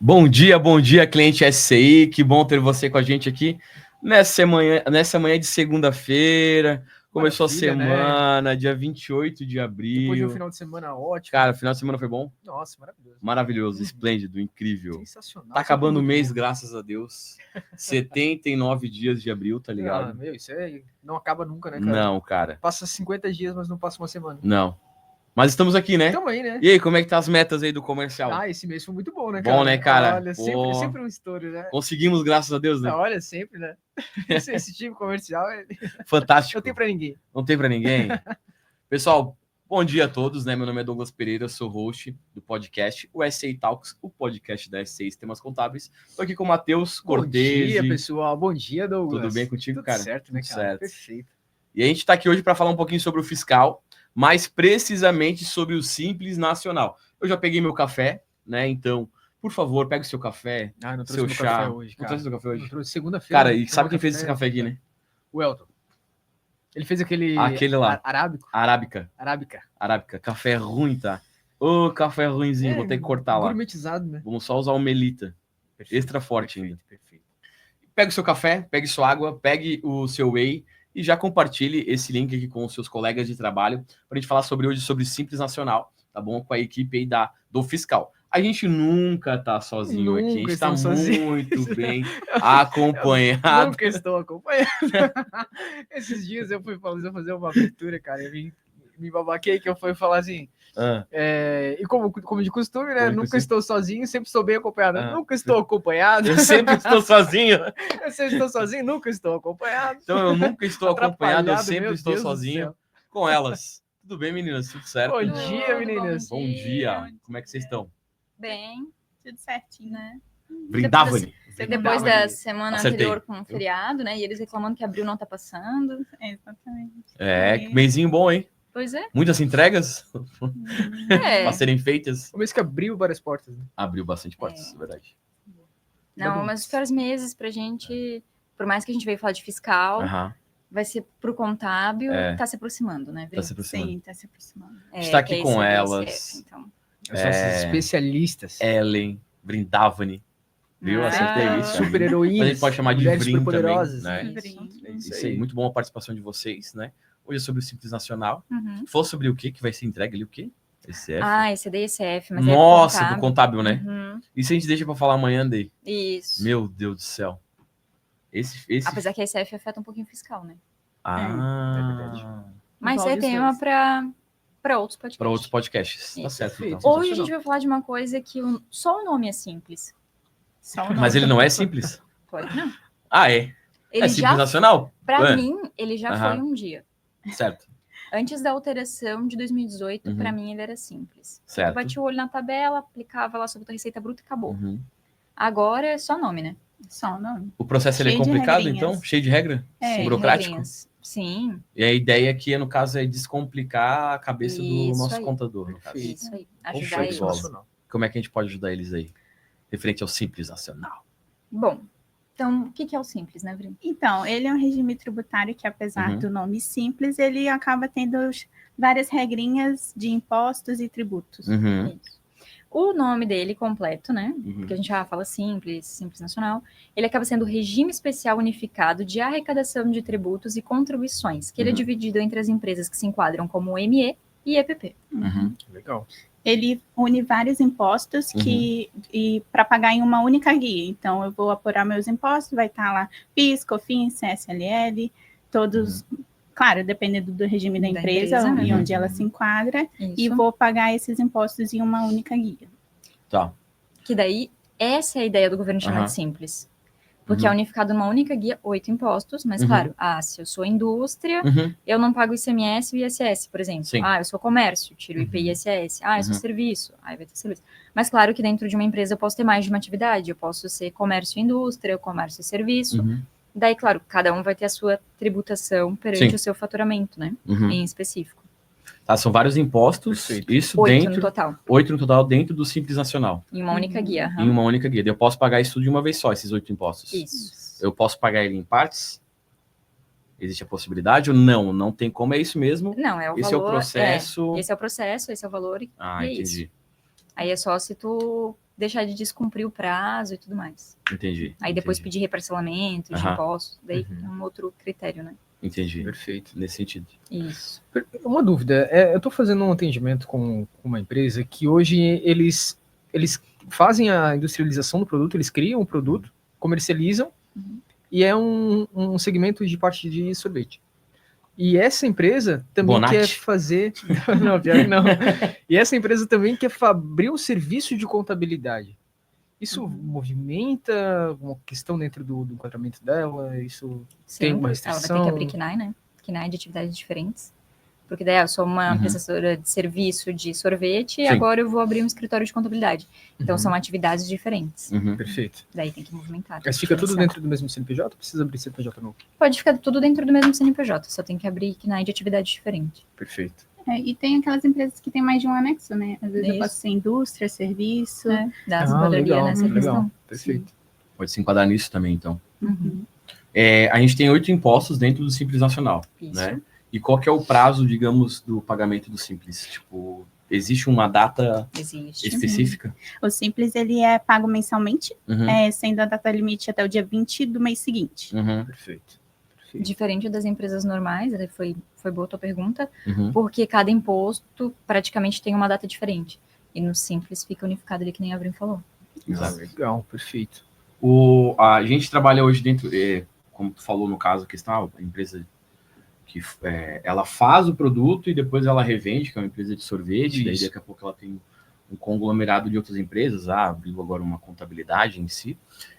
Bom dia, cliente SCI. Que bom ter você com a gente aqui nessa manhã de segunda-feira. Começou a semana, né? Dia 28 de abril. Depois de um final de semana ótimo. Cara, o final de semana foi bom? Nossa, maravilhoso. Maravilhoso, esplêndido, incrível. Sensacional. Tá acabando o mês, graças a Deus. 79 dias de abril, tá ligado? Meu, isso aí não acaba nunca, né, cara? Não, cara. Passa 50 dias, mas não passa uma semana. Não. Mas estamos aqui, né? Estamos aí, né? E aí, como é que tá as metas aí do comercial? Esse mês foi muito bom, né, cara? Bom, né, cara? Olha, sempre um estouro, né? Conseguimos, graças a Deus, né? Olha, sempre, né? Esse time comercial Fantástico. não tem pra ninguém. Não tem pra ninguém? Pessoal, bom dia a todos, né? Meu nome é Douglas Pereira, sou host do podcast, o SCI Talks, o podcast da SCI Sistemas Contábeis. Tô aqui com o Matheus Cortese. Bom dia, pessoal. Bom dia, Douglas. Tudo bem contigo, Tudo cara? certo, né, Tudo cara? certo. Perfeito. E a gente tá aqui hoje para falar um pouquinho sobre o fiscal, mais precisamente sobre o Simples Nacional. Eu já peguei meu café, né? Então, por favor, pega o seu café, Não trouxe seu meu chá. café hoje, cara. Não trouxe seu café hoje? Não trouxe segunda-feira. Cara, e sabe quem fez esse café aqui, né? O Elton. Ele fez aquele lá. Arábico. Arábica. Café ruim, tá? Ô, café ruimzinho, vou ter que cortar lá. Gourmetizado, né? Vamos só usar o Melita. Perfeito, Extra forte ainda. Perfeito. Pegue o seu café, pegue sua água, pegue o seu whey e já compartilhe esse link aqui com os seus colegas de trabalho para a gente falar hoje sobre Simples Nacional, tá bom? Com a equipe aí do Fiscal. A gente nunca tá sozinho aqui, a gente tá muito bem acompanhado. Eu nunca estou acompanhado. Esses dias eu fui fazer uma abertura, cara, eu me babaquei que eu fui falar assim... e como de costume, né? Nunca estou sozinho, sempre estou bem acompanhado. Nunca estou acompanhado. Eu sempre estou sozinho. Eu sempre estou sozinho, nunca estou acompanhado. Então eu nunca estou acompanhado, eu sempre estou sozinho com elas. Tudo bem, meninas? Tudo certo? Bom dia, meninas. Bom dia. Como é que vocês estão? Bem, tudo certinho, né? Brindavani. Depois da semana anterior com o feriado, né? E eles reclamando que abril não tá passando. Exatamente. Mêsinho bom, hein? Pois é. Muitas entregas para serem feitas. O mês que abriu várias portas, né? Abriu bastante portas, é verdade. Não, mas os piores meses pra gente, por mais que a gente veio falar de fiscal, vai ser pro contábil, tá se aproximando, né? Tá se aproximando. Sim, tá se aproximando. Está aqui com elas. Então. As nossas especialistas. Ellen, Brindavani. Viu? Acertei isso. Super heroínas. A gente pode chamar de Brin poderosas. também, né? Isso aí. Muito bom a participação de vocês, né? Hoje é sobre o Simples Nacional. Falou sobre o que vai ser entregue ali, o quê? ECF? Esse é da ECF, mas nossa, é do contábil, né? Isso a gente deixa pra falar amanhã, Dei. Isso. Meu Deus do céu. Apesar que a ECF afeta um pouquinho o fiscal, né? É verdade. Mas é tema para outros podcasts. Para outros podcasts. Tá certo. Então. Hoje a gente vai falar de uma coisa que só o nome é simples. Mas ele não é simples? Claro que não. É? É Simples Nacional? Pra mim, ele já foi um dia. Certo. Antes da alteração de 2018, pra mim ele era simples. Certo. Eu bati o olho na tabela, aplicava lá sobre a receita bruta e acabou. Agora é só nome, né? Só o nome. O processo ele é complicado, então? Cheio de regra? Burocrático? Sim. E a ideia aqui, no caso, é descomplicar a cabeça do nosso contador, no caso. Isso aí. Ajudar eles. Como é que a gente pode ajudar eles aí? Referente ao Simples Nacional. Bom, então, o que é o Simples, né, Vrim? Então, ele é um regime tributário que, apesar do nome simples, ele acaba tendo várias regrinhas de impostos e tributos. Isso. O nome dele completo, né, porque a gente já fala Simples Nacional, ele acaba sendo o Regime Especial Unificado de Arrecadação de Tributos e Contribuições, que ele é dividido entre as empresas que se enquadram como ME e EPP. Legal. Ele une vários impostos e para pagar em uma única guia. Então, eu vou apurar meus impostos, vai estar lá PIS, COFINS, CSLL, todos, claro, dependendo do regime da empresa e onde ela se enquadra, e vou pagar esses impostos em uma única guia. Tá. Que daí, essa é a ideia do governo chamar de Simples. Porque é unificado numa única guia, 8 impostos, mas claro, se eu sou indústria, eu não pago ICMS e ISS, por exemplo. Sim. Eu sou comércio, tiro IP e ISS. Eu sou serviço, aí vai ter serviço. Mas claro que dentro de uma empresa eu posso ter mais de uma atividade, eu posso ser comércio e indústria, comércio e serviço. Daí, claro, cada um vai ter a sua tributação perante o seu faturamento, né, em específico. Tá, são vários impostos, isso 8 dentro... no total. 8 no total dentro do Simples Nacional. Em uma única guia. Em uma única guia. Eu posso pagar isso tudo de uma vez só, esses 8 impostos. Isso. Eu posso pagar ele em partes? Existe a possibilidade ou não? Não tem como, é isso mesmo? Não, é o esse valor. É o processo. Esse é o processo, esse é o valor. Entendi. Aí é só se tu deixar de descumprir o prazo e tudo mais. Entendi. Aí depois pedir reparcelamento de impostos, daí é um outro critério, né? Entendi. Perfeito. Nesse sentido. Isso. Uma dúvida, eu estou fazendo um atendimento com uma empresa que hoje eles fazem a industrialização do produto, eles criam o produto, comercializam, e é um segmento de parte de sorvete. E essa empresa também quer fazer... Não, pior que não. E essa empresa também quer abrir um serviço de contabilidade. Isso movimenta alguma questão dentro do enquadramento dela? Isso tem uma restrição? Ela vai ter que abrir KNAI, né? KNAI de atividades diferentes. Porque daí eu sou uma prestadora de serviço de sorvete e agora eu vou abrir um escritório de contabilidade. Então são atividades diferentes. Perfeito. Daí tem que movimentar. Mas fica tudo dentro do mesmo CNPJ ou precisa abrir CNPJ novo? Pode ficar tudo dentro do mesmo CNPJ, só tem que abrir KNAI de atividade diferente. Perfeito. E tem aquelas empresas que tem mais de um anexo, né? Às vezes eu posso ser indústria, serviço. Dá essa valoria nessa questão. Perfeito. Pode se enquadrar nisso também, então. A gente tem 8 impostos dentro do Simples Nacional, né? E qual que é o prazo, digamos, do pagamento do Simples? Tipo, existe uma data específica? O Simples, ele é pago mensalmente, sendo a data limite até o dia 20 do mês seguinte. Perfeito. Diferente das empresas normais, foi boa a tua pergunta, porque cada imposto praticamente tem uma data diferente. E no Simples fica unificado ali, que nem a Avril falou. Exato. Legal, perfeito. A gente trabalha hoje dentro, como tu falou no caso, a questão, a empresa que ela faz o produto e depois ela revende, que é uma empresa de sorvete, daí daqui a pouco ela tem um conglomerado de outras empresas, abriu agora uma contabilidade em si.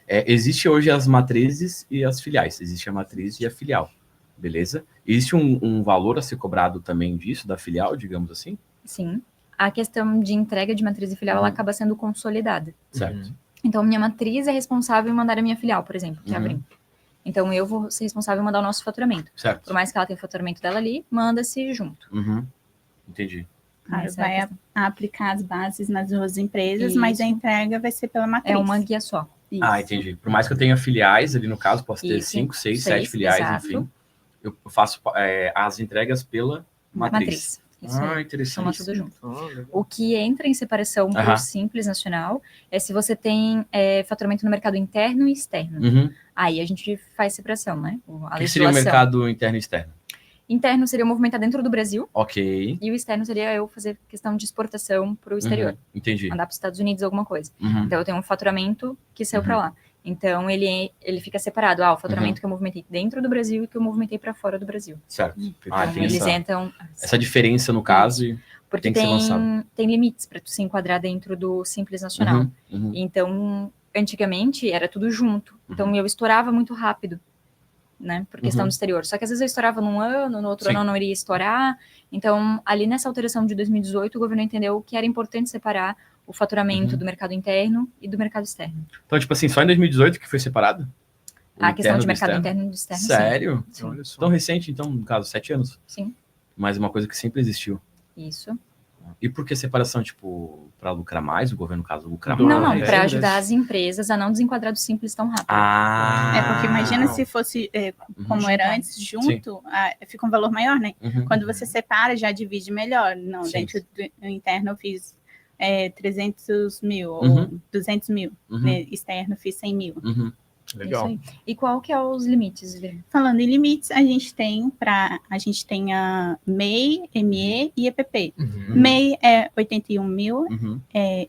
Existe hoje as matrizes e as filiais, existe a matriz e a filial, beleza? Existe um valor a ser cobrado também disso, da filial, digamos assim? Sim. A questão de entrega de matriz e filial, ela acaba sendo consolidada. Certo. Então, minha matriz é responsável em mandar a minha filial, por exemplo, que é a Avril. Então, eu vou ser responsável em mandar o nosso faturamento. Certo. Por mais que ela tenha o faturamento dela ali, manda-se junto. Entendi. Claro, vai aplicar as bases nas duas empresas, mas a entrega vai ser pela matriz. É uma guia só. Isso. Entendi. Por mais que eu tenha filiais, ali no caso, posso ter 5, 6, 7 filiais, enfim. Eu faço as entregas pela matriz. Isso aí. Interessante. Chama tudo junto. O que entra em separação por Simples Nacional é se você tem faturamento no mercado interno e externo. Aí a gente faz separação, né? O que seria o mercado interno e externo? Interno seria movimentar dentro do Brasil. Ok. E o externo seria eu fazer questão de exportação para o exterior. Entendi. Mandar para os Estados Unidos alguma coisa. Então eu tenho um faturamento que saiu para lá. Então ele fica separado. O faturamento que eu movimentei dentro do Brasil e que eu movimentei para fora do Brasil. Certo. Então, eles entram... Essa diferença no caso... Porque tem limites para tu se enquadrar dentro do Simples Nacional. Então, antigamente, era tudo junto. Então, eu estourava muito rápido, né? Por questão do exterior. Só que às vezes eu estourava num ano, no outro ano não iria estourar. Então, ali nessa alteração de 2018, o governo entendeu que era importante separar o faturamento do mercado interno e do mercado externo. Então, tipo assim, só em 2018 que foi separado? A questão de mercado interno e do externo, Sério? Sim. Olha só. Tão recente, então, no caso, 7 anos? Sim. Mas uma coisa que sempre existiu. Isso. E por que separação, tipo, para lucrar mais? O governo, no caso, lucrar mais? Não, para ajudar as empresas a não desenquadrar do Simples tão rápido. Porque imagina se fosse como era antes, junto, fica um valor maior, né? Quando você separa, já divide melhor. Não, dentro do interno eu fiz 300 mil ou 200 mil. Externo eu fiz 100 mil. Legal. E qual que é os limites, Vê? Falando em limites, a gente tem a MEI, ME e EPP. MEI é 81 mil,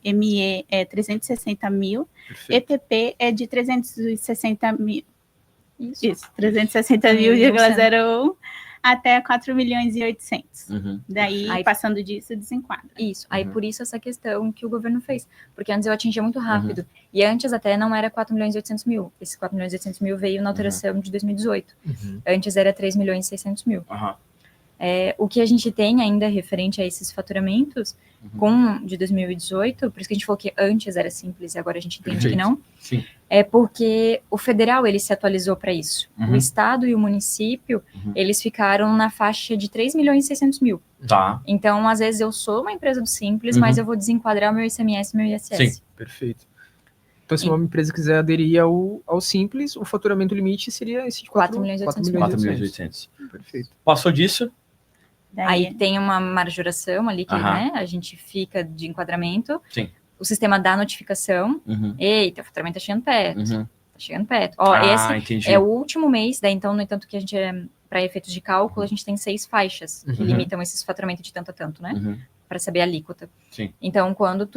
ME é 360 mil, Perfeito. EPP é de 360 mil. Isso. 360 mil,01 até 4 milhões e 800. Daí, Aí, passando disso, desenquadra. Isso. Aí, por isso, essa questão que o governo fez. Porque antes eu atingia muito rápido. E antes até não era 4 milhões e 800 mil. Esse 4 milhões e 800 mil veio na alteração de 2018. Antes era 3 milhões e 600 mil. O que a gente tem ainda referente a esses faturamentos, de 2018, por isso que a gente falou que antes era simples e agora a gente entende que não, é porque o federal ele se atualizou para isso. O estado e o município, eles ficaram na faixa de 3 milhões e 600 mil. Tá. Então, às vezes eu sou uma empresa do Simples, mas eu vou desenquadrar o meu ICMS e meu ISS. Sim. Perfeito. Então, se uma empresa quiser aderir ao Simples, o faturamento limite seria esse de 4 milhões e 800 mil. 4 milhões e 800. Perfeito. Passou disso? Aí tem uma majoração ali que, né, a gente fica de enquadramento, o sistema dá notificação. Eita, o faturamento tá chegando perto. Tá chegando perto. Ó, esse entendi. é o último mês, daí então, no entanto que a gente para efeitos de cálculo, a gente tem 6 faixas que limitam esses faturamentos de tanto a tanto, né? Para saber a alíquota. Sim. Então, quando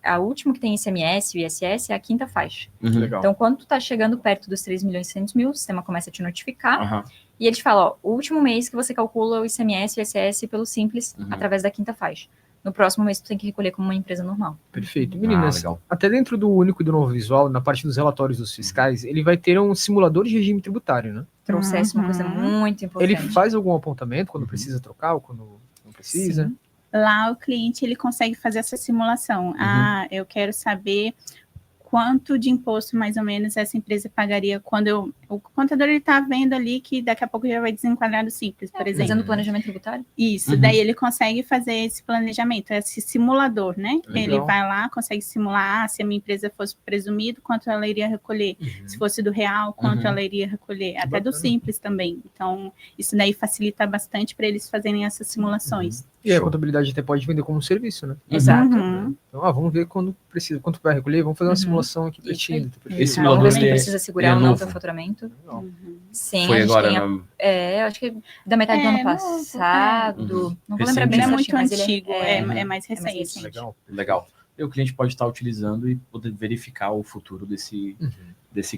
a última que tem ICMS e o ISS é a 5ª faixa. Legal. Então, quando tu tá chegando perto dos 3.600.000, o sistema começa a te notificar. E ele te fala, ó, o último mês que você calcula o ICMS e o ISS pelo Simples através da 5ª faixa. No próximo mês, tu tem que recolher como uma empresa normal. Perfeito. Meninas, até dentro do único e do novo visual, na parte dos relatórios dos fiscais, ele vai ter um simulador de regime tributário, né? Trouxesse uma coisa muito importante. Ele faz algum apontamento quando precisa trocar ou quando não precisa? Sim. Lá o cliente ele consegue fazer essa simulação. Eu quero saber quanto de imposto mais ou menos essa empresa pagaria quando o contador ele tá vendo ali que daqui a pouco já vai desenquadrar do Simples, por exemplo. Fazendo planejamento tributário? Isso, daí ele consegue fazer esse planejamento, esse simulador, né? Legal. Ele vai lá, consegue simular se a minha empresa fosse presumido, quanto ela iria recolher. Se fosse do real, quanto ela iria recolher. Até bacana. do Simples também. Então, isso daí facilita bastante para eles fazerem essas simulações. E a contabilidade até pode vender como serviço, né? Exato. Então, vamos ver quando precisa, quanto vai recolher, vamos fazer uma simulação aqui para ti. Esse Vamos simulador ver se tu precisa segurar ou não o teu novo. faturamento. Sim, Foi a gente agora, tem acho que da metade do ano passado. Não vou lembrar bem Ele é certinho, muito mas antigo, ele é mais recente. recente. Legal. E o cliente pode estar utilizando e poder verificar o futuro desse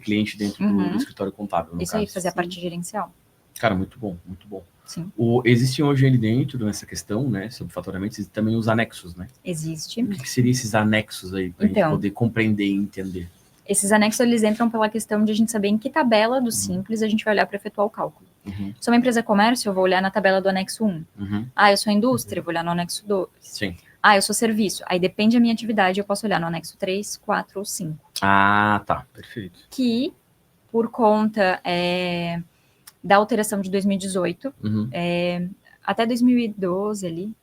cliente dentro do escritório contábil. Isso aí, fazer a parte gerencial. Cara, muito bom, muito bom. Sim. Existem hoje ali dentro, nessa questão, né, sobre faturamento, existem também os anexos, né? Existe. O que seriam esses anexos aí, para a gente poder compreender e entender? Esses anexos, eles entram pela questão de a gente saber em que tabela do Simples a gente vai olhar para efetuar o cálculo. Se eu uma empresa comércio, eu vou olhar na tabela do anexo 1. Eu sou indústria, eu vou olhar no anexo 2. Sim. Eu sou serviço. Aí depende da minha atividade, eu posso olhar no anexo 3, 4 ou 5. Tá. Perfeito. Que, por conta da alteração de 2018, até 2012 ali,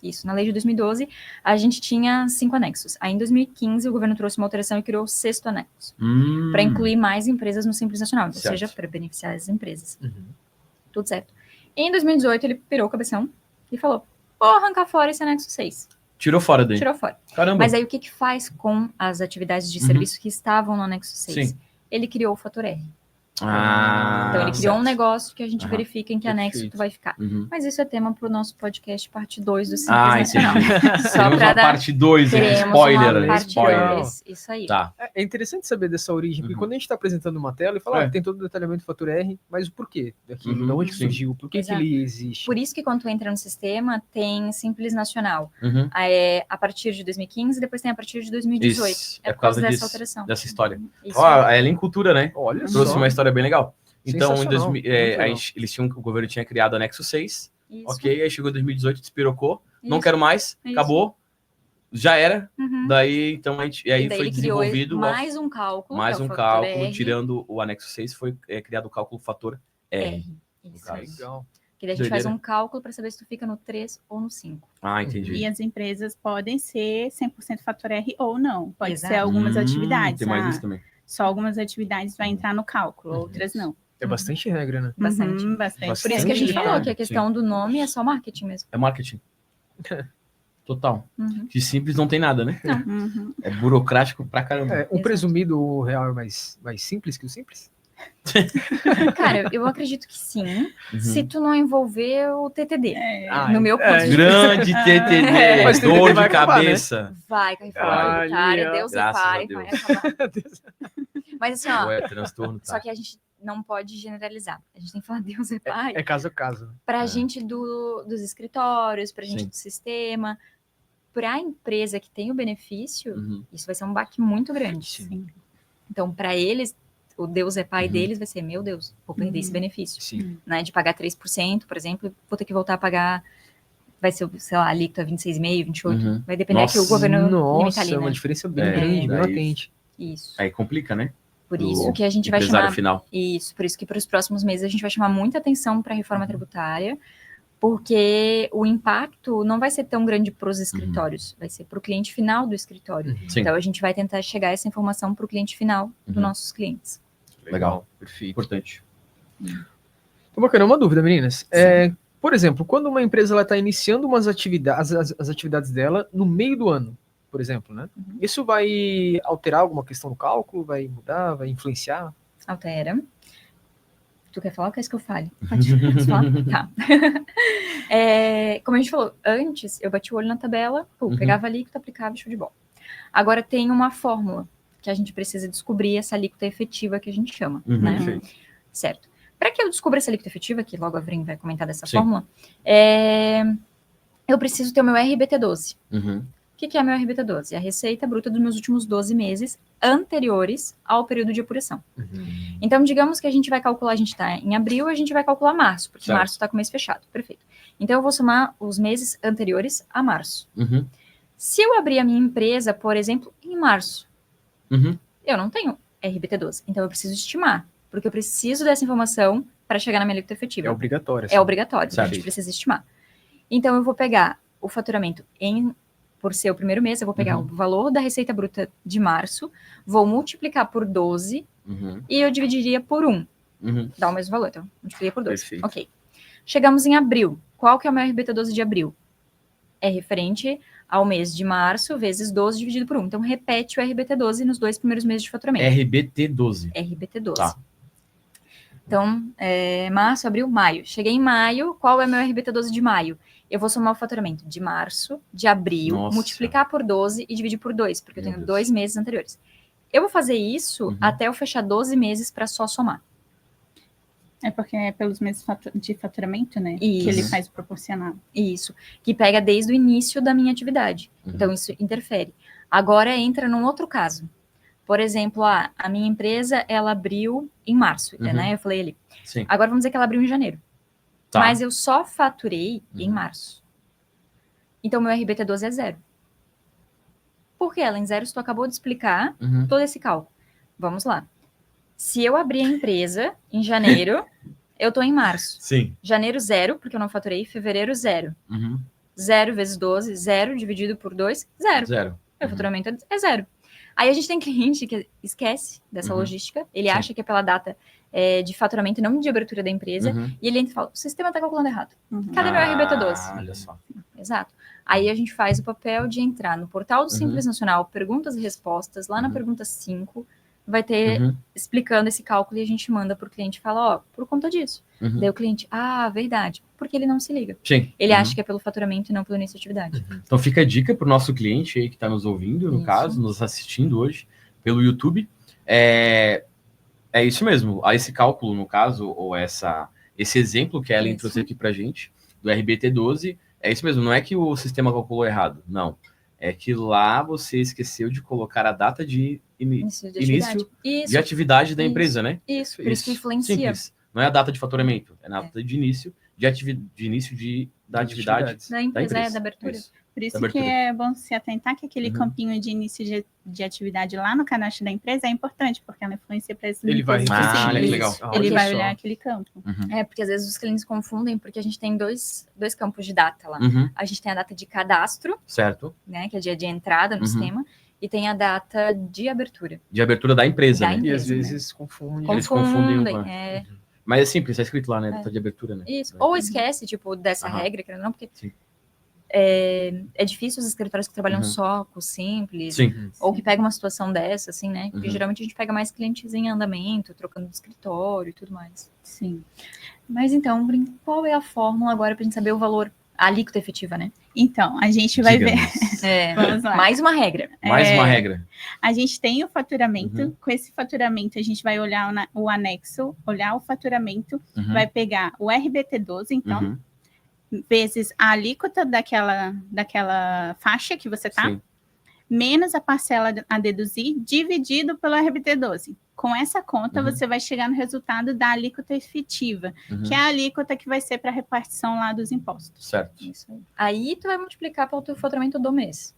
isso, na lei de 2012, a gente tinha 5 anexos. Aí em 2015 o governo trouxe uma alteração e criou o 6º anexo, para incluir mais empresas no Simples Nacional, ou seja, para beneficiar as empresas. Tudo certo. E em 2018 ele pirou o cabeção e falou, vou arrancar fora esse anexo 6. Tirou fora daí? Tirou fora. Caramba. Mas aí o que faz com as atividades de serviço que estavam no anexo 6? Sim. Ele criou o Fator R. Então ele criou um negócio que a gente verifica em que anexo tu vai ficar. Mas isso é tema para o nosso podcast parte 2 do Simples Nacional. Só para dar parte 2, spoiler. Isso aí. Tá. É interessante saber dessa origem, porque quando a gente está apresentando uma tela e fala, tem todo o detalhamento do Fator R, mas o porquê daquilo, de onde surgiu, por que ele existe. Por isso que quando tu entra no sistema, tem Simples Nacional. A partir de 2015, depois tem a partir de 2018. Isso. É por causa dessa alteração. Dessa história. A Ellen Cultura, né? Olha Trouxe só. uma história bem legal. Então, em o governo tinha criado o anexo 6. Isso. Ok, aí chegou 2018, despirocou. Não Isso. quero mais, Isso. acabou. Já era. Daí, então, aí daí foi ele desenvolvido mais um cálculo. mais que é um o cálculo, Fator R. tirando o anexo 6, foi criado o cálculo fator R. Isso. Legal. Que daí a gente faz um cálculo para saber se tu fica no 3 ou no 5. Entendi. E as empresas podem ser 100% Fator R ou não. Pode Exato. ser algumas atividades. Tem mais isso também. Só algumas atividades vai entrar no cálculo, outras não. É bastante regra, né? Bastante. Bastante. Por isso que a gente Sim. falou que a questão do nome é só marketing mesmo. É marketing. Total. De simples não tem nada, né? Não. É burocrático pra caramba. O presumido real é mais simples que o simples? Cara, eu acredito que sim, se tu não envolver o TTD. No meu ponto de vista. Grande TTD, Mas TTD dor vai de acabar, cabeça. Vai, com a reforma tributária, Deus é Graças pai, a Deus. vai acabar. Mas assim, ó, Transtorno, tá. só que a gente não pode generalizar. A gente tem que falar Deus é pai. É caso a caso. Pra gente dos escritórios, pra gente do sistema, pra empresa que tem o benefício, isso vai ser um baque muito grande. Sim. Então, pra eles, o Deus é pai deles vai ser, meu Deus, vou perder esse benefício. Sim. Né, de pagar 3%, por exemplo, vou ter que voltar a pagar, vai ser, sei lá, a alíquota 26,5%, 28%, vai depender que o governo limita ali, é uma né? diferença bem grande, bem latente. Isso. Aí complica, né? Por isso que a gente vai chamar... Final. Isso, por isso que para os próximos meses a gente vai chamar muita atenção para a reforma tributária, porque o impacto não vai ser tão grande para os escritórios, vai ser para o cliente final do escritório. Então a gente vai tentar chegar essa informação para o cliente final dos nossos clientes. Legal. Perfeito. Importante. Tô bacana, uma dúvida, meninas. Por exemplo, quando uma empresa está iniciando umas atividades, as atividades dela no meio do ano, por exemplo, né? Isso vai alterar alguma questão no cálculo? Vai mudar? Vai influenciar? Altera. Tu quer falar ou quer que eu fale? Pode falar? Tá. Como a gente falou, antes eu bati o olho na tabela, pegava a alíquota, aplicava e show de bola. Agora tem uma fórmula que a gente precisa descobrir essa alíquota efetiva que a gente chama, né? Perfeito. Certo. Para que eu descubra essa alíquota efetiva, que logo a Vrim vai comentar dessa Sim. fórmula, eu preciso ter o meu RBT12. O que é meu RBT12? É a receita bruta dos meus últimos 12 meses anteriores ao período de apuração. Então, digamos que a gente vai calcular, a gente está em abril, a gente vai calcular março, porque certo. março está com o mês fechado. Perfeito. Então, eu vou somar os meses anteriores a março. Se eu abrir a minha empresa, por exemplo, em março, eu não tenho RBT12. Então, eu preciso estimar, porque eu preciso dessa informação para chegar na minha alíquota efetiva. É obrigatório. É obrigatório, certo. a gente precisa estimar. Então, eu vou pegar o faturamento por ser o primeiro mês, eu vou pegar o valor da receita bruta de março, vou multiplicar por 12 e eu dividiria por 1. Dá o mesmo valor, então multipliquei por 12. Perfeito. Ok. Chegamos em abril. Qual que é o meu RBT12 de abril? É referente ao mês de março vezes 12 dividido por 1. Então, repete o RBT12 nos 2 primeiros meses de faturamento. RBT12. RBT12. Tá. Então, março, abril, maio. Cheguei em maio, qual é meu RBT12 de maio? Eu vou somar o faturamento de março, de abril, multiplicar por 12 e dividir por 2, porque eu tenho 2 meses anteriores. Eu vou fazer isso até eu fechar 12 meses para só somar. É porque é pelos meses de faturamento, né? Isso. Que ele faz proporcional. Isso. Que pega desde o início da minha atividade. Então, isso interfere. Agora, entra num outro caso. Por exemplo, a minha empresa, ela abriu em março, né? Eu falei ali. Sim. Agora, vamos dizer que ela abriu em janeiro. Tá. Mas eu só faturei em março. Então, meu RBT12 é 0. Por que, Ellen? 0, tu acabou de explicar todo esse cálculo. Vamos lá. Se eu abrir a empresa em janeiro, eu tô em março. Sim. Janeiro, 0, porque eu não faturei. Fevereiro, 0. 0 vezes 12, 0 dividido por 2, 0. 0. Meu faturamento é 0. Aí a gente tem cliente que esquece dessa logística. Ele acha que é pela data de faturamento, não de abertura da empresa. E ele entra e fala, o sistema está calculando errado. Cadê meu RBT12? Olha só. Exato. Aí a gente faz o papel de entrar no portal do Simples Nacional, perguntas e respostas, lá na pergunta 5, vai ter explicando esse cálculo e a gente manda para o cliente e fala, por conta disso. Daí o cliente, verdade, porque ele não se liga. Sim. Ele acha que é pelo faturamento e não pelo início de atividade. Então fica a dica para o nosso cliente aí que está nos ouvindo, no caso, nos assistindo hoje pelo YouTube. É isso mesmo. Esse cálculo, no caso, ou esse exemplo que a Ellen trouxe aqui para a gente, do RBT12, é isso mesmo. Não é que o sistema calculou errado, não. É que lá você esqueceu de colocar a data de início de atividade da empresa, né? Isso, por isso que influencia. Simples. Não é a data de faturamento, é a data de início da atividade da empresa, da abertura. Isso. Por isso que é bom se atentar que aquele campinho de início de atividade lá no cadastro da empresa é importante, porque ela influencia para esse Ele vai olha que legal. Ele vai olhar aquele campo. Porque às vezes os clientes confundem, porque a gente tem dois campos de data lá. A gente tem a data de cadastro, certo, né, que é dia de entrada no sistema, e tem a data de abertura. De abertura da empresa, né? E às vezes confundem. Eles confundem. Mas é simples, está escrito lá, né? Data de abertura, né? Isso. Ou esquece, tipo, dessa regra, que não, porque é difícil os escritórios que trabalham só com simples, ou que pegam uma situação dessa, assim, né? Porque geralmente a gente pega mais clientes em andamento, trocando de escritório e tudo mais. Sim. Mas então, qual é a fórmula agora pra gente saber o valor, a alíquota efetiva, né? Então, a gente vai ver. Vamos lá. Mais uma regra. Mais uma regra. A gente tem o faturamento. Com esse faturamento, a gente vai olhar o anexo, olhar o faturamento, vai pegar o RBT12, então, vezes a alíquota daquela faixa que você tá, menos a parcela a deduzir, dividido pelo RBT12. Com essa conta, você vai chegar no resultado da alíquota efetiva, que é a alíquota que vai ser para a repartição lá dos impostos. Certo. Isso aí. Aí tu vai multiplicar pelo teu faturamento do mês.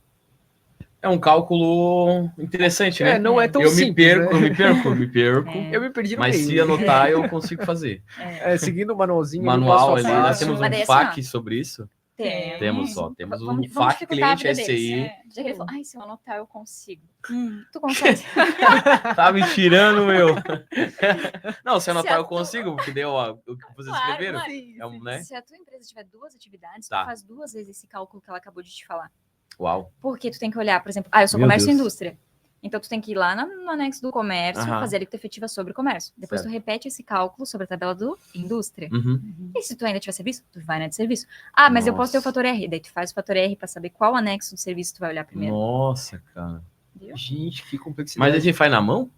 É um cálculo interessante, né? Não é tão simples. Eu me perco. Eu me perdi no mas meio. Se anotar, eu consigo fazer. Seguindo o manualzinho. Manual ali, nós passo. temos um FAQ sobre isso. Temos um FAQ cliente SCI. Já que ele falou, se eu anotar, eu consigo. Tu consegue? Tá me tirando, meu. Não, se anotar eu consigo, porque deu o que vocês escreveram. Né? Se a tua empresa tiver 2 atividades, tu faz 2 vezes esse cálculo que ela acabou de te falar. Uau. Porque tu tem que olhar, por exemplo, eu sou comércio e indústria. Então, tu tem que ir lá no anexo do comércio, fazer a alíquota efetiva sobre o comércio. Depois tu repete esse cálculo sobre a tabela do indústria. E se tu ainda tiver serviço, tu vai na de serviço. Mas eu posso ter o fator R. Daí tu faz o fator R para saber qual anexo do serviço tu vai olhar primeiro. Nossa, cara. Viu? Gente, que complexidade. Mas a gente faz na mão?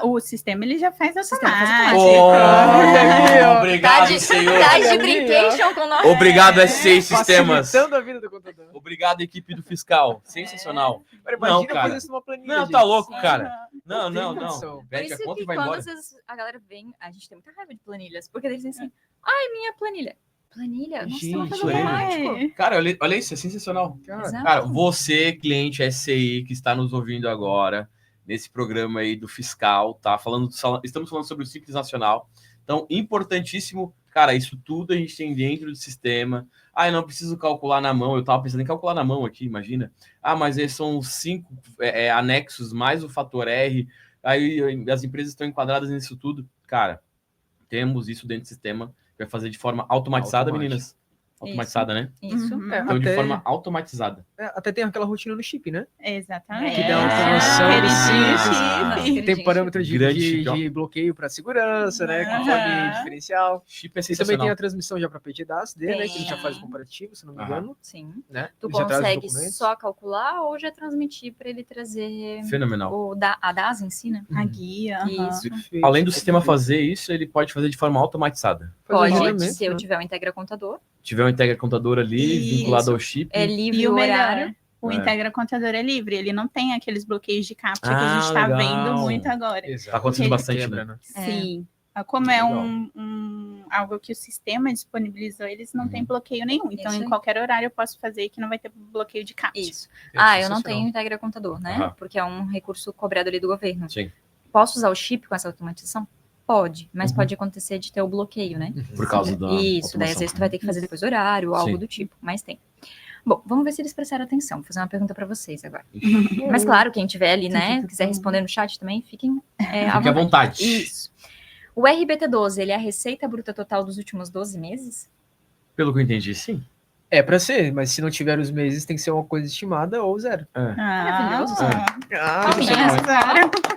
O sistema ele já faz automático. Obrigado, senhor. Tá de brincation com nós. Obrigado, S6 Sistemas. Facilitando a vida do contador. Obrigado, equipe do fiscal. Sensacional. Agora, imagina cara. fazer isso numa planilha. Não, gente. tá louco, cara. Não. Por Pede a isso conta que e vai quando embora. às vezes a galera vem, a gente tem muita raiva de planilhas, porque eles dizem assim, minha planilha. Planilha? Nossa, Gente, ela faz planilha. automático. Cara, olha isso, é sensacional. Exato. Cara, você, cliente SCI, que está nos ouvindo agora, nesse programa aí do fiscal, tá? Estamos falando sobre o Simples Nacional. Então, importantíssimo, cara, isso tudo a gente tem dentro do sistema. Eu não preciso calcular na mão, eu tava pensando em calcular na mão aqui, imagina. Mas esses são 5 anexos mais o fator R, aí as empresas estão enquadradas nisso tudo. Cara, temos isso dentro do sistema, vai fazer de forma automatizada, meninas. Automatizada, né? Isso. Então, de forma automatizada. Até tem aquela rotina no chip, né? Exatamente. Que dá uma informação chip. Tem parâmetro de bloqueio para segurança, né? Controle diferencial. Chip é E sensacional. também tem a transmissão já para PTDAS dele, né? Que a gente já faz o comparativo, se não me engano. Sim. Né? Tu Já traz os consegue documentos. só calcular ou já transmitir para ele trazer Fenomenal. a DAS em si, né? A guia. Isso. Perfeito. Além do sistema fazer isso, ele pode fazer de forma automatizada. Fazer Pode, agendamento, se eu né? tiver um Integra Contador. Tiver um Integra Contador ali, Isso. vinculado ao chip. É livre E o o melhor, horário. o Integra Contador é livre, ele não tem aqueles bloqueios de captcha que a Ah, gente está legal. vendo muito agora. Tá acontecendo Ele bastante, Quebra, né? né? Sim. Como é algo que o sistema disponibilizou, eles não têm bloqueio nenhum. Então, Isso em aí. qualquer horário eu posso fazer que não vai ter bloqueio de captcha. Isso. É Eu não sensacional. tenho Integra Contador, né? Porque é um recurso cobrado ali do governo. Sim. Posso usar o chip com essa automatização? Pode, mas pode acontecer de ter o bloqueio, né? Por causa da Isso, daí às vezes tu vai ter que fazer depois do horário, ou algo Sim. do tipo, mas tem. Bom, vamos ver se eles prestaram atenção. Vou fazer uma pergunta para vocês agora. Mas claro, quem tiver ali, né, quiser responder no chat também, fiquem Fique à vontade. Isso. O RBT12, ele é a receita bruta total dos últimos 12 meses? Pelo que eu entendi, sim. É pra ser, mas se não tiver os meses, tem que ser uma coisa estimada ou zero. Maravilhoso.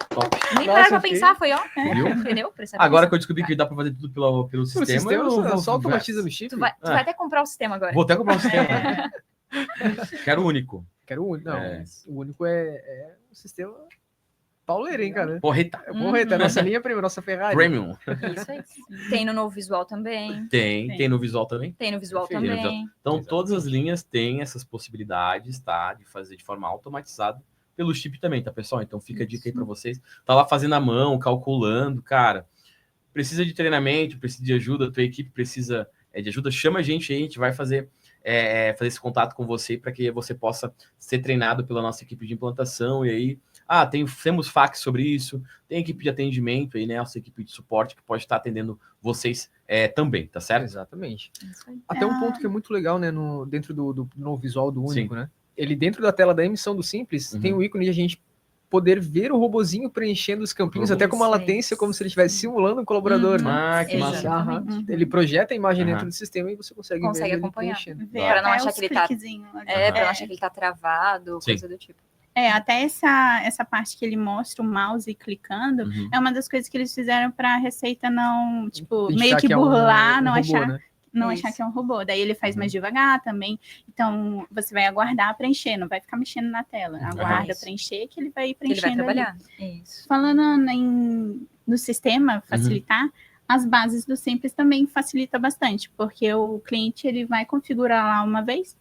Top. Nem parar pra pensar, foi ó. Viu? Entendeu? Agora que eu descobri que dá pra fazer tudo pelo O sistema, eu só automatiza no chip. Tu vai até comprar o sistema agora. Vou até comprar um sistema. Quero o único. Quero o único. Não, o único é o sistema pauleiro, hein, cara? Porreta. É porreta, nossa linha premium, nossa Ferrari. Premium. Isso aí. Tem no novo visual também. Tem no visual também. Tem no visual Tem no também. visual. Então, todas as linhas têm essas possibilidades, tá? De fazer de forma automatizada pelo chip também, tá, pessoal? Então, fica a dica aí pra vocês. Tá lá fazendo a mão, calculando, cara. Precisa de treinamento, precisa de ajuda, tua equipe precisa de ajuda, chama a gente aí, a gente vai fazer esse contato com você para que você possa ser treinado pela nossa equipe de implantação. E aí, temos fax sobre isso, tem equipe de atendimento aí, né? Nossa equipe de suporte que pode estar atendendo vocês também, tá certo? Exatamente. Isso aí. Até um ponto que é muito legal, né, dentro do novo visual do único, né? Ele dentro da tela da emissão do Simples, tem o ícone de a gente poder ver o robozinho preenchendo os campinhos, até com uma latência, como se ele estivesse simulando um colaborador, né? Que massa. Ele projeta a imagem dentro do sistema e você consegue ver ele acompanhar. preenchendo. Para não achar que ele tá para não achar que ele tá travado, coisa do tipo. Até essa parte que ele mostra o mouse clicando, é uma das coisas que eles fizeram para a receita não, tipo, meio que burlar, não achar, né? Não achar que é um robô. Daí ele faz mais devagar também. Então, você vai aguardar preencher, não vai ficar mexendo na tela. Aguarda preencher, que ele vai preenchendo. Ele vai trabalhar. Isso. Falando no sistema, facilitar, as bases do Simples também facilita bastante, porque o cliente ele vai configurar lá uma vez,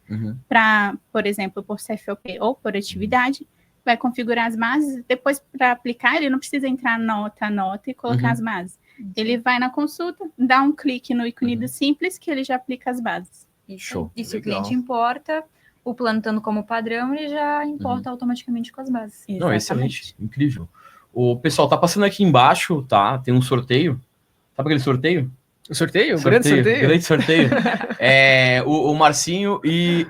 para, por exemplo, por CFOP ou por atividade, vai configurar as bases, depois para aplicar, ele não precisa entrar nota a nota e colocar as bases. Ele vai na consulta, dá um clique no ícone do Simples, que ele já aplica as bases. Show. E se o cliente importa, o plano estando como padrão, ele já importa automaticamente com as bases. Não, excelente, incrível. O pessoal tá passando aqui embaixo, tá? Tem um sorteio. Sabe aquele sorteio? O sorteio? Grande sorteio? Grande sorteio. O Marcinho e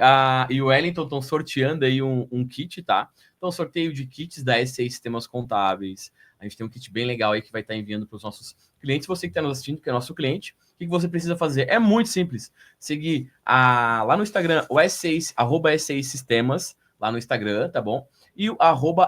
o Wellington estão sorteando aí um kit, tá? Então, sorteio de kits da S6 Sistemas Contábeis. A gente tem um kit bem legal aí que vai estar enviando para os nossos clientes. Você que está nos assistindo, que é nosso cliente, o que você precisa fazer? É muito simples. Seguir lá no Instagram, o @SCI Sistemas, lá no Instagram, tá bom? E o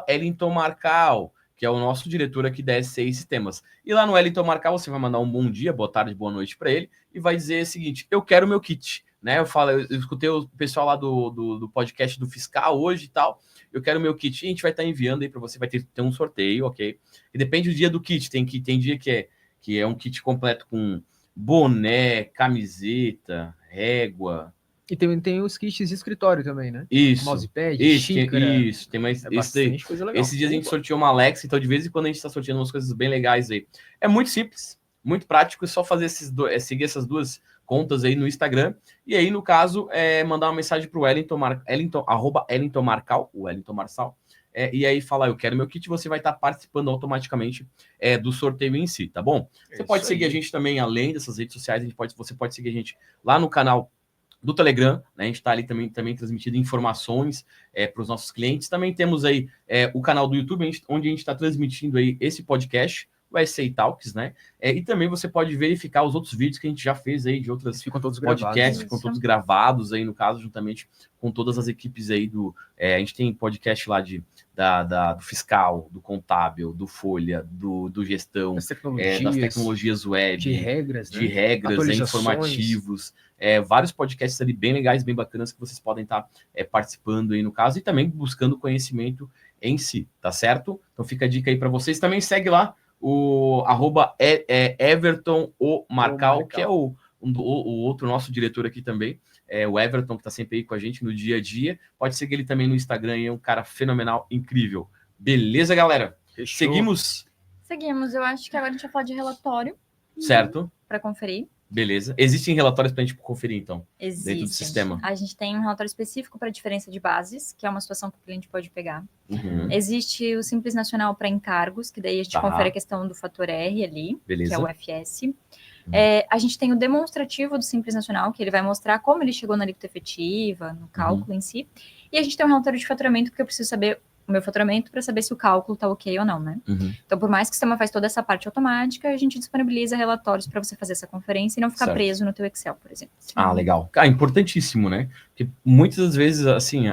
@Ellington Marcal, que é o nosso diretor aqui da SCI Sistemas. E lá no Ellington Marcal, você vai mandar um bom dia, boa tarde, boa noite para ele, e vai dizer o seguinte: eu quero meu kit. Né? Eu escutei o pessoal lá do podcast do Fiscal hoje e tal. Eu quero meu kit. E a gente vai estar enviando aí para você. Vai ter um sorteio, ok? E depende do dia do kit. Tem dia que é um kit completo com boné, camiseta, régua. E tem os kits de escritório também, né? Isso. Mousepad, xícara. Isso. Tem mais bastante coisa legal. Esses dias a gente sorteou uma Alexa, então de vez em quando a gente está sorteando umas coisas bem legais aí. É muito simples, muito prático. É só fazer seguir essas duas contas aí no Instagram, e aí, no caso, mandar uma mensagem para o Ellington Marcal, o Ellington Marçal, e aí falar, eu quero meu kit, você vai estar participando automaticamente do sorteio em si, tá bom? Você pode seguir a gente também, além dessas redes sociais, você pode seguir a gente lá no canal do Telegram, né? A gente está ali também transmitindo informações para os nossos clientes. Também temos aí o canal do YouTube, onde a gente está transmitindo aí esse podcast, o SCI Talks, né? E também você pode verificar os outros vídeos que a gente já fez aí de outras podcasts, ficam todos gravados aí, no caso, juntamente com todas as equipes aí a gente tem podcast lá do fiscal, do contábil, do folha, do gestão, das tecnologias web, de regras, informativos, vários podcasts ali bem legais, bem bacanas, que vocês podem estar participando aí no caso, e também buscando conhecimento em si, tá certo? Então fica a dica aí para vocês. Também segue lá o @Everton Marcal, que é o outro nosso diretor aqui também, o Everton, que está sempre aí com a gente no dia a dia. Pode seguir ele também no Instagram, é um cara fenomenal, incrível. Beleza, galera? Fechou. Seguimos. Eu acho que agora a gente vai falar de relatório. Certo. Para conferir. Beleza. Existem relatórios para a gente conferir, então, Existem. dentro do sistema? A gente tem um relatório específico para diferença de bases, que é uma situação que o cliente pode pegar. Uhum. Existe o Simples Nacional para encargos, que daí a gente confere a questão do fator R ali, beleza, que é o FS. A gente tem o demonstrativo do Simples Nacional, que ele vai mostrar como ele chegou na alíquota efetiva, no cálculo em si. E a gente tem um relatório de faturamento, porque eu preciso saber o meu faturamento para saber se o cálculo está ok ou não, né? Então, por mais que o sistema faz toda essa parte automática, a gente disponibiliza relatórios para você fazer essa conferência e não ficar preso no teu Excel, por exemplo. Legal. Importantíssimo, né? Porque muitas das vezes, assim,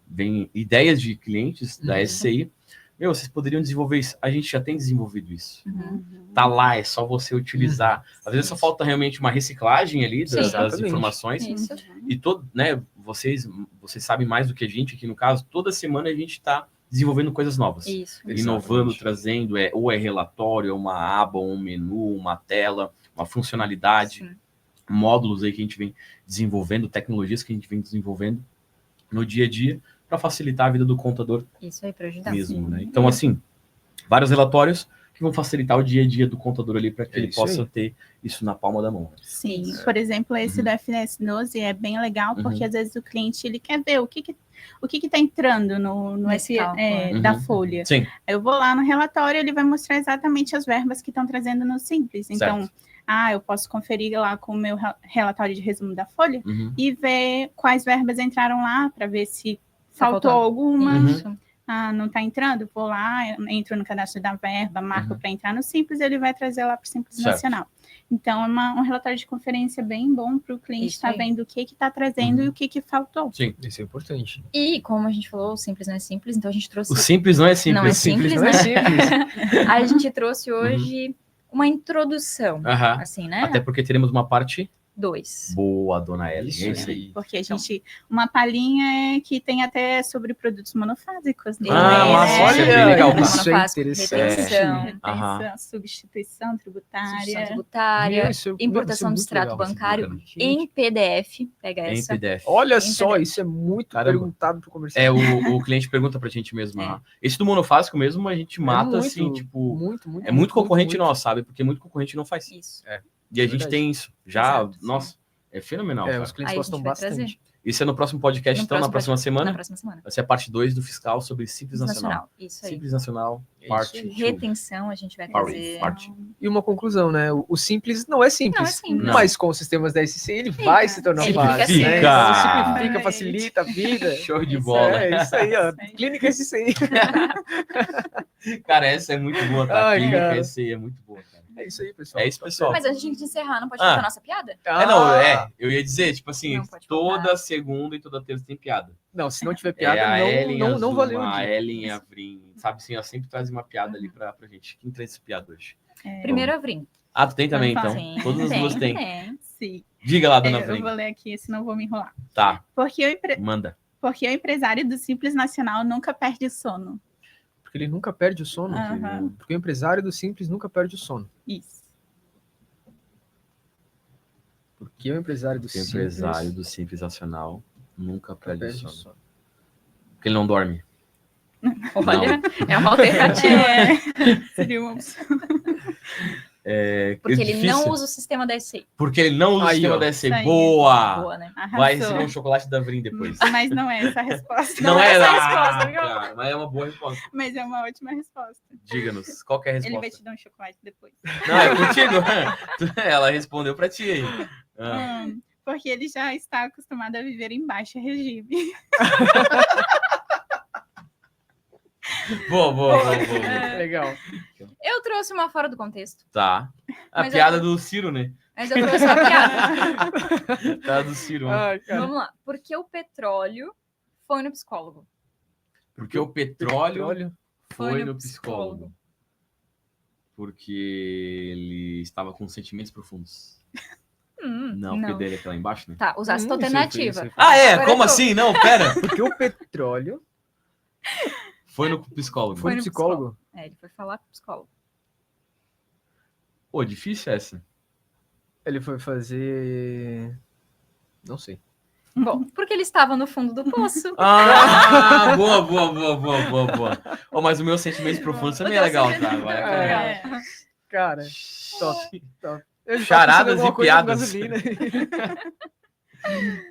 vem ideias de clientes da SCI, vocês poderiam desenvolver isso. A gente já tem desenvolvido isso. Tá lá, é só você utilizar. Às vezes só falta realmente uma reciclagem ali das informações. Isso. E né, vocês sabem mais do que a gente aqui no caso, toda semana a gente está desenvolvendo coisas novas. Isso. Inovando, trazendo, ou é relatório, uma aba, um menu, uma tela, uma funcionalidade, módulos aí que a gente vem desenvolvendo, tecnologias que a gente vem desenvolvendo no dia a dia, para facilitar a vida do contador. Isso aí, para ajudar. Mesmo, né? Então, assim, vários relatórios que vão facilitar o dia a dia do contador ali, para que ele possa ter isso na palma da mão. Né? Sim, por exemplo, esse do FNS 12 é bem legal, porque às vezes o cliente ele quer ver o que está entrando no da folha. Sim. Eu vou lá no relatório, ele vai mostrar exatamente as verbas que estão trazendo no Simples. Então, eu posso conferir lá com o meu relatório de resumo da folha e ver quais verbas entraram lá, para ver se faltou alguma. Não está entrando? Vou lá, entro no cadastro da verba, marco para entrar no Simples, ele vai trazer lá para o Simples Nacional. Então, é um relatório de conferência bem bom para o cliente estar vendo o que está trazendo e o que faltou. Sim, isso é importante. E, como a gente falou, o Simples não é simples, então a gente trouxe... O Simples não é simples. Não é simples, não é simples. A gente trouxe hoje uma introdução, assim, né? Até porque teremos uma parte... 2. Boa, dona Ellie. Isso aí. Porque a gente... Uma palhinha que tem até sobre produtos monofásicos. Massa, olha, bem legal. Isso é interessante. Retenção, substituição tributária. Importação do extrato bancário em PDF. Pega essa. Em PDF. Olha só, isso é muito perguntado pro comercial. O cliente pergunta pra gente mesmo. Esse do monofásico mesmo, a gente mata muito, assim, tipo... Muito concorrente nosso, sabe? Porque muito concorrente não faz. Isso. E a gente tem isso. Já, nossa, é fenomenal. Os clientes gostam bastante. Isso é no próximo podcast, então, na próxima semana? Na próxima semana. Vai ser a parte 2 do fiscal sobre Simples Nacional. Isso aí. Simples Nacional, parte 2. Retenção, a gente vai fazer. E uma conclusão, né? O Simples não é simples. Não é simples. Mas com os sistemas da SC, ele vai se tornar Ele fácil. fica Né? simples. Ele simplifica, facilita a vida. Show de bola. É isso aí, ó. Clínica SC. Cara, essa é muito boa, tá? Ai, Clínica cara. SC é muito boa, cara. É isso aí, pessoal. É isso, pessoal. Mas antes de encerrar, não pode contar a nossa piada? Eu ia dizer, tipo assim, Não pode toda faltar. segunda e toda terça tem piada. Não, se não tiver piada, a Ellen, não valeu o a dia. Ellen e a Vrim, sabe assim, ela sempre traz uma piada ali pra gente. Quem traz essa piada hoje? Primeiro a Vrim. Ah, tu tem também, então? Sim, Todas as duas tem. Sim. Diga lá, dona Eu Vrim. vou ler aqui, senão vou me enrolar. Tá, Porque manda. o empresário do Simples Nacional nunca perde sono. Porque ele nunca perde o sono. Aham. Porque o empresário do Simples nunca perde o sono. Isso. Porque o empresário do Porque o Simples empresário do Simples Nacional nunca nunca perde o perde o sono. sono. Porque ele não dorme. Olha, é uma alternativa. Seria uma opção. Porque É ele difícil. não usa o sistema da SC. Porque ele não usa o Aí, sistema ó. da SC. Isso aí. Boa! Boa, né? Vai Arrasou. receber um chocolate da Vrim depois. Mas não é essa a resposta. Não é essa a Ah, resposta, viu? cara, mas é uma boa resposta. Mas é uma ótima resposta. Diga-nos, qual que é a Ele vai resposta? te dar um chocolate depois. Não, é contigo. Ela respondeu pra ti aí. Ah. Porque ele já está acostumado a viver em baixo regime. Boa. Legal. Eu trouxe uma fora do contexto. Tá. A Mas piada do Ciro, né? Mas eu trouxe uma piada. Piada do Ciro. Ai, cara. Vamos lá. Porque o petróleo foi no psicólogo. Porque o petróleo Petróleo. foi no psicólogo. Porque ele estava com sentimentos profundos. Não, porque dele é aquela embaixo, né? Tá, usasse tua Isso aí alternativa. foi. Ah, é? Agora Como eu tô. assim? Não, pera. Porque o petróleo Foi no psicólogo. foi no no psicólogo. É, ele foi falar com o psicólogo. Pô, difícil essa. Ele foi fazer... Não sei. Bom, porque ele estava no fundo do poço. Ah, boa. Oh, mas o meu sentimentos profundos também é legal, tá? Agora, É. Cara, top. Eu já Charadas tava e precisando de alguma coisa com piadas. gasolina.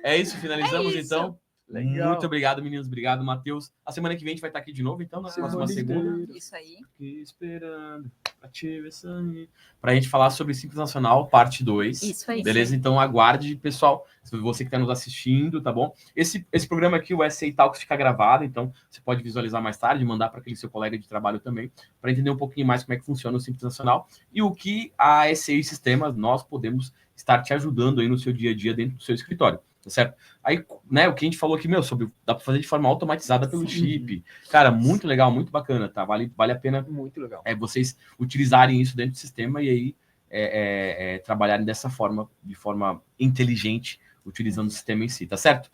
É isso, finalizamos É isso. então. Legal. Muito obrigado, meninos. Obrigado, Matheus. A semana que vem a gente vai estar aqui de novo, então, na próxima segunda. Isso aí. Fiquei esperando. Ative essa aí. Pra gente falar sobre Simples Nacional, parte 2. Isso aí. Beleza? Então aguarde, pessoal. Você que está nos assistindo, tá bom? Esse programa aqui, o SA Talks, fica gravado, então você pode visualizar mais tarde, mandar para aquele seu colega de trabalho também, para entender um pouquinho mais como é que funciona o Simples Nacional e o que a SCI Sistemas nós podemos estar te ajudando aí no seu dia a dia dentro do seu escritório. Tá certo? Aí, né, o que a gente falou aqui, sobre dá para fazer de forma automatizada pelo chip. Cara, muito legal, muito bacana, tá? Vale a pena Muito legal. vocês utilizarem isso dentro do sistema e aí trabalharem dessa forma, de forma inteligente, utilizando o sistema em si, tá certo?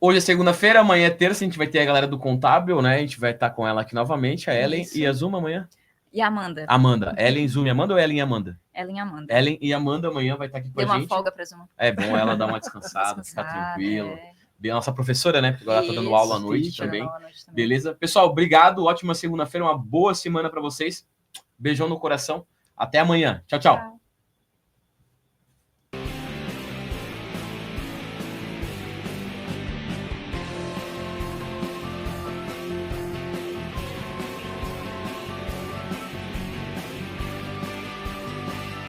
Hoje é segunda-feira, amanhã é terça, a gente vai ter a galera do Contábil, né? A gente vai estar com ela aqui novamente, a Ellen Isso. e a Zuma amanhã. E a Amanda. Ellen, Zuma e Amanda ou Ellen e Amanda? Ellen e Amanda. Ellen e Amanda amanhã vai estar aqui com Deu a uma gente. folga pra Zuma. É bom ela dar uma descansada, ficar tranquila. É. A nossa professora, né? Porque agora ela tá dando Isso, aula à noite teacher. também. Dando aula à noite também. Beleza? Pessoal, obrigado. Ótima segunda-feira, uma boa semana para vocês. Beijão no coração. Até amanhã. Tchau, tchau. Tchau.